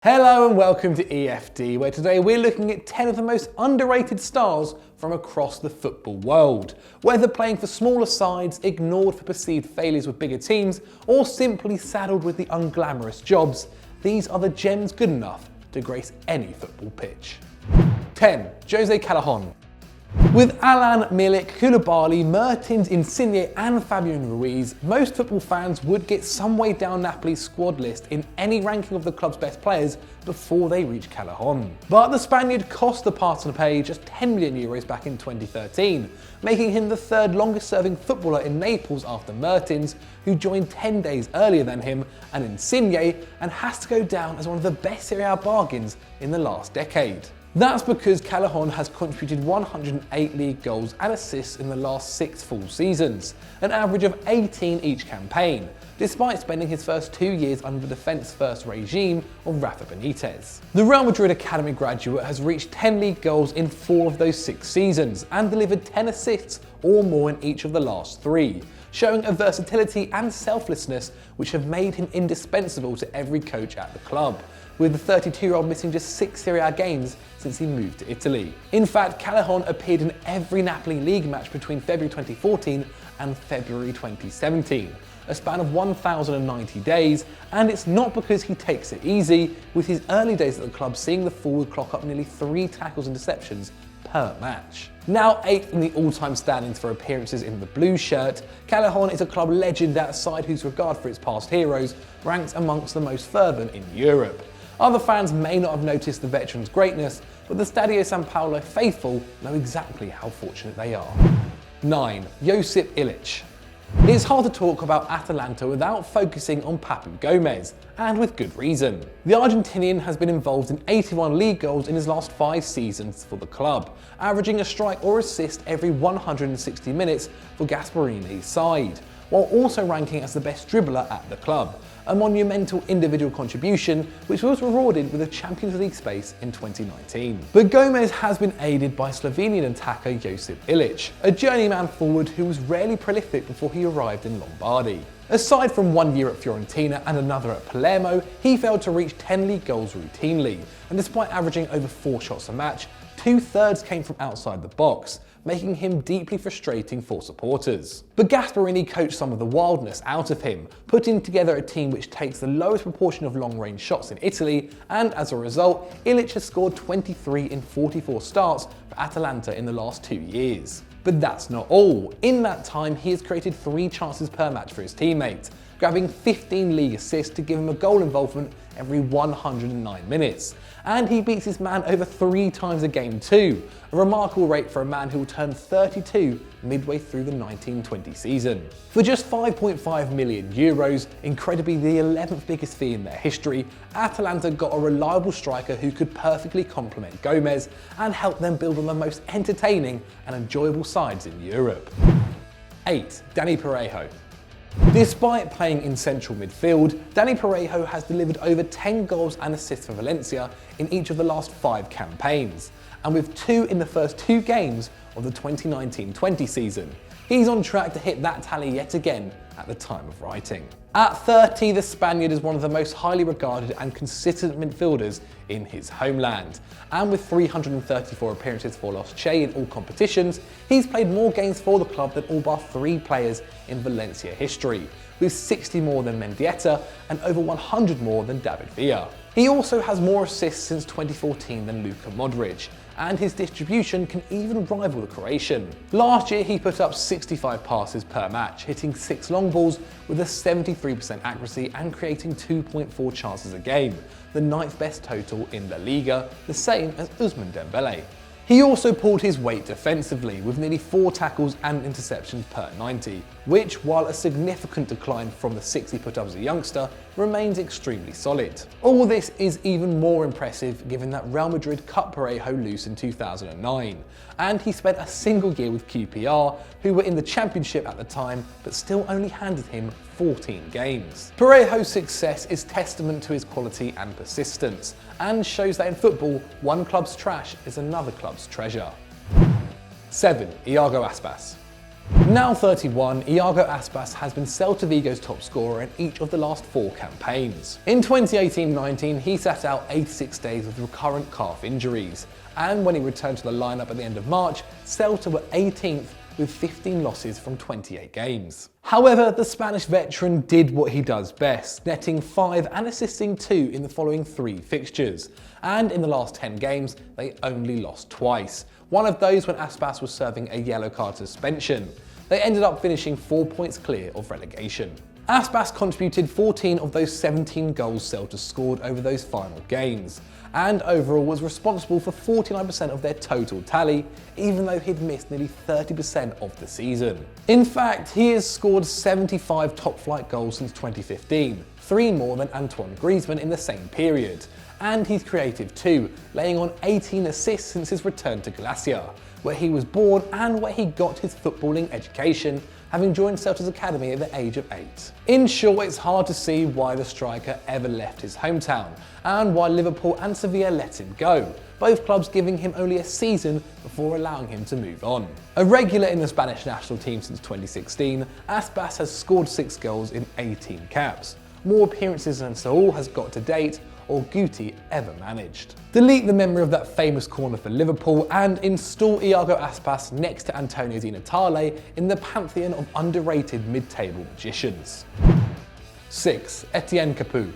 Hello and welcome to EFD, where today we're looking at 10 of the most underrated stars from across the football world. Whether playing for smaller sides, ignored for perceived failures with bigger teams, or simply saddled with the unglamorous jobs, these are the gems good enough to grace any football pitch. 10. José Callejón. With Alan, Milik, Koulibaly, Mertens, Insigne and Fabian Ruiz, most football fans would get some way down Napoli's squad list in any ranking of the club's best players before they reach Callejón. But the Spaniard cost the Partner just €10 million back in 2013, making him the third longest serving footballer in Naples after Mertens, who joined 10 days earlier than him, and Insigne, and has to go down as one of the best Serie A bargains in the last decade. That's because Callejón has contributed 108 league goals and assists in the last 6 full seasons, an average of 18 each campaign, despite spending his first 2 years under the defence-first regime of Rafa Benitez. The Real Madrid Academy graduate has reached 10 league goals in 4 of those 6 seasons and delivered 10 assists or more in each of the last 3, showing a versatility and selflessness which have made him indispensable to every coach at the club, with the 32-year-old missing just 6 Serie A games since he moved to Italy. In fact, Callejón appeared in every Napoli league match between February 2014 and February 2017, a span of 1,090 days, and it's not because he takes it easy, with his early days at the club seeing the forward clock up nearly 3 tackles and interceptions per match. Now 8th in the all-time standings for appearances in the blue shirt, Callejón is a club legend at a side whose regard for its past heroes ranks amongst the most fervent in Europe. Other fans may not have noticed the veteran's greatness, but the Stadio San Paolo faithful know exactly how fortunate they are. 9. Josip Iličić. It's hard to talk about Atalanta without focusing on Papu Gomez, and with good reason. The Argentinian has been involved in 81 league goals in his last 5 seasons for the club, averaging a strike or assist every 160 minutes for Gasparini's side, while also ranking as the best dribbler at the club, a monumental individual contribution which was rewarded with a Champions League space in 2019. But Gomez has been aided by Slovenian attacker Josip Iličić, a journeyman forward who was rarely prolific before he arrived in Lombardy. Aside from 1 year at Fiorentina and another at Palermo, he failed to reach 10 league goals routinely, and despite averaging over 4 shots a match, 2/3 came from outside the box, making him deeply frustrating for supporters. But Gasparini coached some of the wildness out of him, putting together a team which takes the lowest proportion of long-range shots in Italy, and as a result, Iličić has scored 23 in 44 starts for Atalanta in the last 2 years. But that's not all. In that time, he has created 3 chances per match for his teammates, grabbing 15 league assists to give him a goal involvement every 109 minutes. And he beats his man over 3 times a game too, a remarkable rate for a man who will turn 32 midway through the 1920 season. For just €5.5 million, incredibly the 11th biggest fee in their history, Atalanta got a reliable striker who could perfectly complement Gomez and help them build on the most entertaining and enjoyable sides in Europe. 8. Dani Parejo. Despite playing in central midfield, Dani Parejo has delivered over 10 goals and assists for Valencia in each of the last 5 campaigns, and with 2 in the first 2 games of the 2019-20 season. He's on track to hit that tally yet again at the time of writing. At 30, the Spaniard is one of the most highly regarded and consistent midfielders in his homeland. And with 334 appearances for Los Che in all competitions, he's played more games for the club than all but 3 players in Valencia history, with 60 more than Mendieta and over 100 more than David Villa. He also has more assists since 2014 than Luka Modric, and his distribution can even rival the Croatian. Last year he put up 65 passes per match, hitting 6 long balls with a 73% accuracy and creating 2.4 chances a game, the 9th best total in La Liga, the same as Ousmane Dembele. He also pulled his weight defensively with nearly 4 tackles and interceptions per 90, which, while a significant decline from the 6 he put up as a youngster, remains extremely solid. All this is even more impressive given that Real Madrid cut Parejo loose in 2009, and he spent a single year with QPR, who were in the Championship at the time, but still only handed him 14 games. Parejo's success is testament to his quality and persistence, and shows that in football, one club's trash is another club's treasure. 7. Iago Aspas. Now 31, Iago Aspas has been Celta Vigo's top scorer in each of the last 4 campaigns. In 2018-19, he sat out 86 days with recurrent calf injuries, and when he returned to the lineup at the end of March, Celta were 18th with 15 losses from 28 games. However, the Spanish veteran did what he does best, netting 5 and assisting 2 in the following 3 fixtures, and in the last 10 games, they only lost twice. One of those when Aspas was serving a yellow card suspension. They ended up finishing 4 points clear of relegation. Aspas contributed 14 of those 17 goals Celta scored over those final games, and overall was responsible for 49% of their total tally, even though he'd missed nearly 30% of the season. In fact, he has scored 75 top-flight goals since 2015, 3 more than Antoine Griezmann in the same period. And he's creative too, laying on 18 assists since his return to Galicia, where he was born and where he got his footballing education, having joined Celta's academy at the age of 8. In short, it's hard to see why the striker ever left his hometown, and why Liverpool and Sevilla let him go, both clubs giving him only a season before allowing him to move on. A regular in the Spanish national team since 2016, Aspas has scored 6 goals in 18 caps, more appearances than Saul has got to date, or Guti ever managed. Delete the memory of that famous corner for Liverpool and install Iago Aspas next to Antonio Di Natale in the pantheon of underrated mid-table magicians. 6. Étienne Capoue.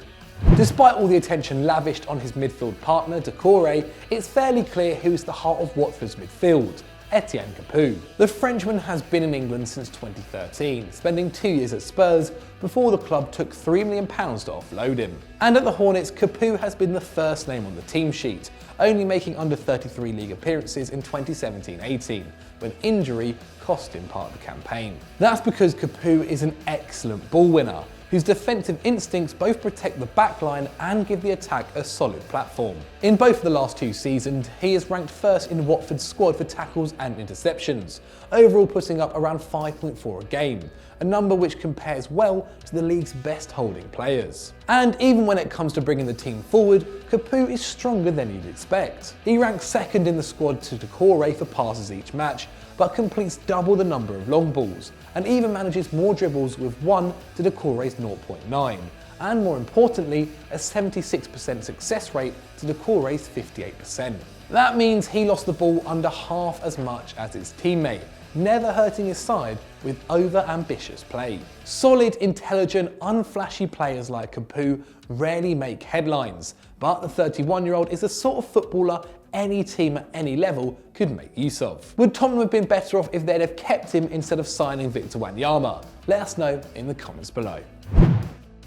Despite all the attention lavished on his midfield partner, Doucouré, it's fairly clear who's the heart of Watford's midfield. Étienne Capoue. The Frenchman has been in England since 2013, spending 2 years at Spurs before the club took £3 million to offload him. And at the Hornets, Capoue has been the first name on the team sheet, only making under 33 league appearances in 2017-18, when injury cost him part of the campaign. That's because Capoue is an excellent ball winner, whose defensive instincts both protect the backline and give the attack a solid platform. In both of the last 2 seasons, he is ranked first in Watford's squad for tackles and interceptions, overall putting up around 5.4 a game, a number which compares well to the league's best holding players. And even when it comes to bringing the team forward, Capoue is stronger than you'd expect. He ranks second in the squad to Doucouré for passes each match, but completes double the number of long balls, and even manages more dribbles with 1 to Doucouré's 0.9, and more importantly, a 76% success rate to Doucouré's 58%. That means he lost the ball under half as much as his teammate, never hurting his side with over-ambitious play. Solid, intelligent, unflashy players like Capoue rarely make headlines, but the 31-year-old is the sort of footballer any team at any level could make use of. Would Tottenham have been better off if they'd have kept him instead of signing Victor Wanyama? Let us know in the comments below.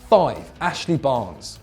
5. Ashley Barnes.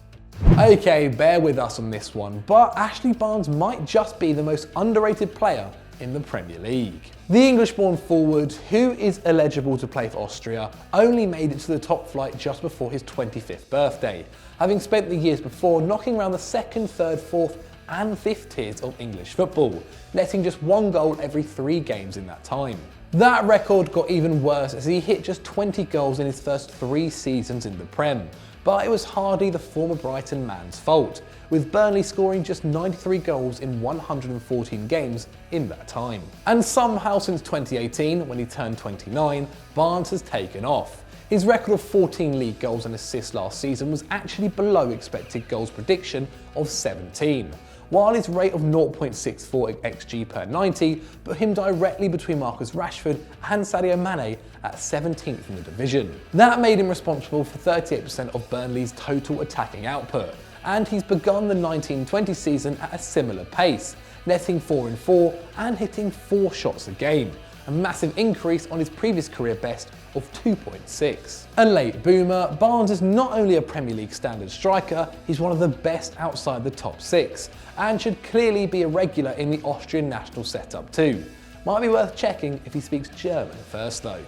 Okay, bear with us on this one, but Ashley Barnes might just be the most underrated player in the Premier League. The English-born forward, who is eligible to play for Austria, only made it to the top flight just before his 25th birthday, having spent the years before knocking around the 2nd, 3rd, 4th and 5th tiers of English football, netting just 1 goal every 3 games in that time. That record got even worse as he hit just 20 goals in his first 3 seasons in the Prem, but it was hardly the former Brighton man's fault, with Burnley scoring just 93 goals in 114 games in that time. And somehow since 2018, when he turned 29, Barnes has taken off. His record of 14 league goals and assists last season was actually below expected goals prediction of 17, while his rate of 0.64 XG per 90 put him directly between Marcus Rashford and Sadio Mane at 17th in the division. That made him responsible for 38% of Burnley's total attacking output, and he's begun the 19-20 season at a similar pace, netting 4 in 4 and hitting 4 shots a game, a massive increase on his previous career best of 2.6. A late boomer, Barnes is not only a Premier League standard striker, he's one of the best outside the top 6, and should clearly be a regular in the Austrian national setup too. Might be worth checking if he speaks German first though.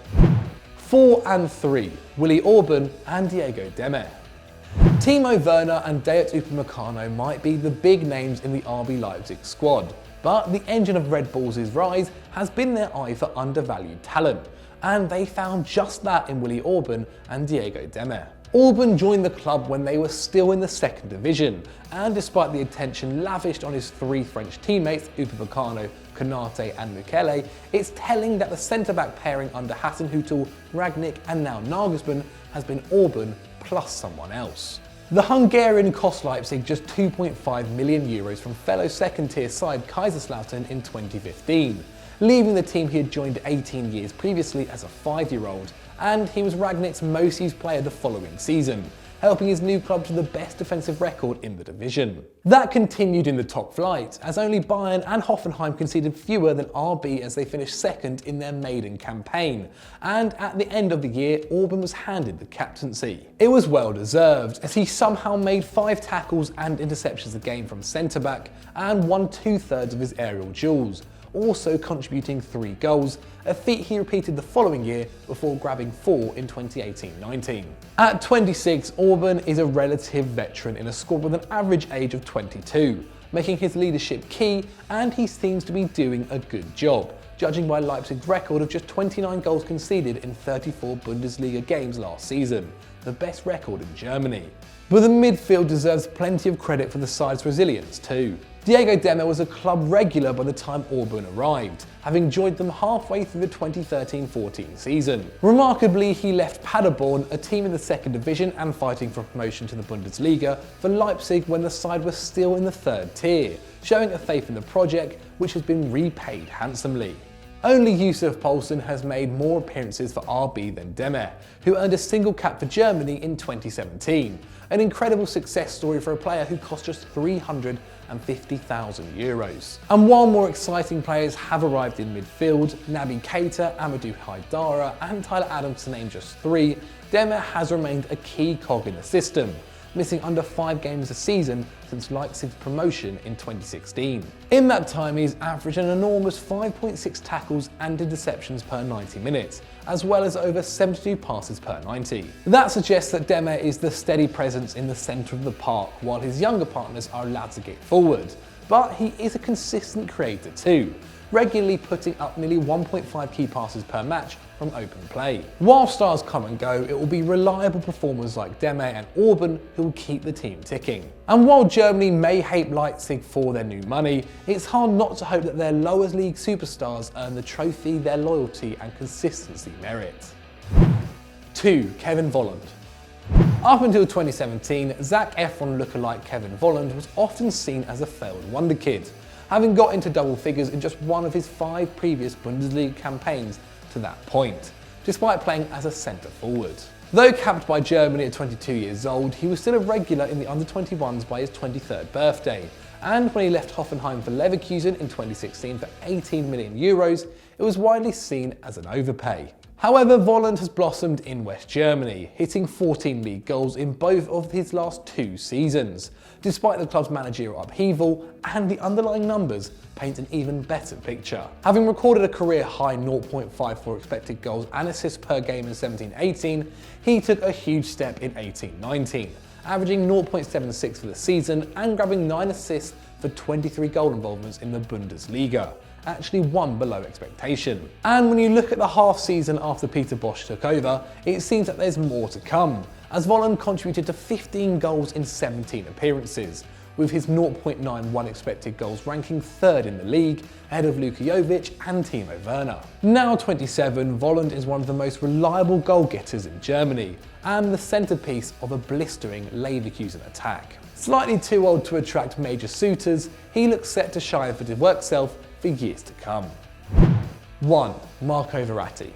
4 and 3, Willi Orban and Diego Demme. Timo Werner and Dayot Upamecano might be the big names in the RB Leipzig squad, but the engine of Red Bull's rise has been their eye for undervalued talent, and they found just that in Willi Orban and Diego Demme. Orban joined the club when they were still in the second division, and despite the attention lavished on his three French teammates, Upamecano, Konate and Mukele, it's telling that the centre-back pairing under Hasenhüttl, Rangnick and now Nagelsmann has been Orban plus someone else. The Hungarian cost Leipzig just €2.5 million from fellow second-tier side Kaiserslautern in 2015, leaving the team he had joined 18 years previously as a 5-year-old, and he was Rangnick's most used player the following season, helping his new club to the best defensive record in the division. That continued in the top flight, as only Bayern and Hoffenheim conceded fewer than RB as they finished second in their maiden campaign, and at the end of the year, Orban was handed the captaincy. It was well deserved, as he somehow made 5 tackles and interceptions a game from centre-back and won 2/3 of his aerial duels, also contributing 3 goals, a feat he repeated the following year before grabbing 4 in 2018-19. At 26, Orban is a relative veteran in a squad with an average age of 22, making his leadership key, and he seems to be doing a good job, judging by Leipzig's record of just 29 goals conceded in 34 Bundesliga games last season, the best record in Germany. But the midfield deserves plenty of credit for the side's resilience too. Diego Demme was a club regular by the time Orban arrived, having joined them halfway through the 2013-14 season. Remarkably, he left Paderborn, a team in the second division and fighting for promotion to the Bundesliga, for Leipzig when the side was still in the third tier, showing a faith in the project which has been repaid handsomely. Only Yussuf Poulsen has made more appearances for RB than Demme, who earned a single cap for Germany in 2017, an incredible success story for a player who cost just €350,000. And while more exciting players have arrived in midfield, Naby Keita, Amadou Haidara and Tyler Adams to name just 3, Demme has remained a key cog in the system, missing under 5 games a season since Leipzig's promotion in 2016. In that time, he's averaged an enormous 5.6 tackles and interceptions per 90 minutes, as well as over 72 passes per 90. That suggests that Demme is the steady presence in the centre of the park, while his younger partners are allowed to get forward. But he is a consistent creator too, regularly putting up nearly 1.5 key passes per match from open play. While stars come and go, it will be reliable performers like Demme and Orban who will keep the team ticking. And while Germany may hate Leipzig for their new money, it's hard not to hope that their lowest league superstars earn the trophy their loyalty and consistency merit. 2. Kevin Volland. Up until 2017, Zac Efron lookalike Kevin Volland was often seen as a failed wonderkid, having got into double figures in just one of his 5 previous Bundesliga campaigns to that point, despite playing as a centre forward. Though capped by Germany at 22 years old, he was still a regular in the under-21s by his 23rd birthday, and when he left Hoffenheim for Leverkusen in 2016 for €18 million, it was widely seen as an overpay. However, Volland has blossomed in West Germany, hitting 14 league goals in both of his last 2 seasons, despite the club's managerial upheaval, and the underlying numbers paint an even better picture. Having recorded a career-high 0.54 expected goals and assists per game in 17-18, he took a huge step in 18-19, averaging 0.76 for the season and grabbing 9 assists for 23 goal involvements in the Bundesliga, actually 1 below expectation. And when you look at the half season after Peter Bosz took over, it seems that there's more to come, as Volland contributed to 15 goals in 17 appearances, with his 0.91 expected goals ranking 3rd in the league, ahead of Luka Jovic and Timo Werner. Now 27, Volland is one of the most reliable goal-getters in Germany, and the centrepiece of a blistering Leverkusen attack. Slightly too old to attract major suitors, he looks set to shine for his work self for years to come. 1. Marco Verratti.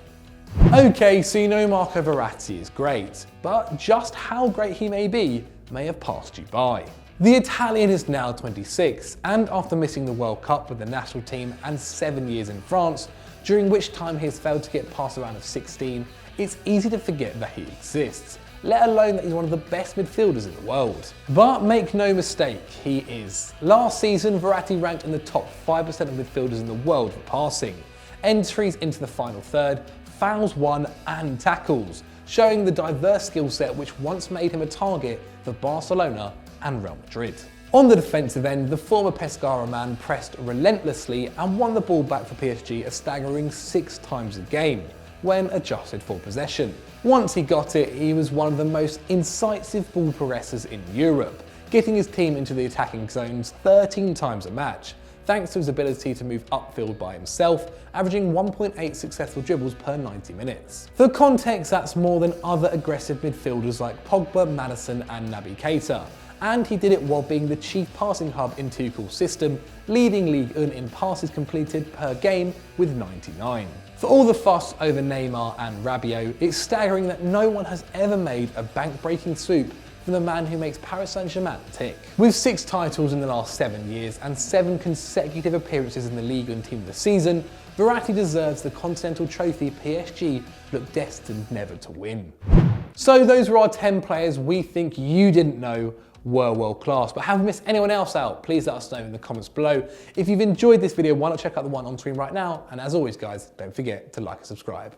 Okay, so you know Marco Verratti is great, but just how great he may be may have passed you by. The Italian is now 26, and after missing the World Cup with the national team and 7 years in France, during which time he has failed to get past the round of 16, it's easy to forget that he exists, let alone that he's one of the best midfielders in the world. But make no mistake, he is. Last season, Verratti ranked in the top 5% of midfielders in the world for passing, entries into the final third, fouls won and tackles, showing the diverse skill set which once made him a target for Barcelona and Real Madrid. On the defensive end, the former Pescara man pressed relentlessly and won the ball back for PSG a staggering 6 times a game, when adjusted for possession. Once he got it, he was one of the most incisive ball progressors in Europe, getting his team into the attacking zones 13 times a match, thanks to his ability to move upfield by himself, averaging 1.8 successful dribbles per 90 minutes. For context, that's more than other aggressive midfielders like Pogba, Maddison and Naby Keita. And he did it while being the chief passing hub in Tuchel's system, leading Ligue 1 in passes completed per game with 99. For all the fuss over Neymar and Rabiot, it's staggering that no one has ever made a bank-breaking swoop from the man who makes Paris Saint-Germain tick. With 6 titles in the last 7 years and 7 consecutive appearances in the Ligue 1 Team of the Season, Verratti deserves the continental trophy PSG look destined never to win. So those were our 10 players we think you didn't know were world class, but haven't missed anyone else out, please let us know in the comments below. If you've enjoyed this video, why not check out the one on screen right now, and as always guys, don't forget to like and subscribe.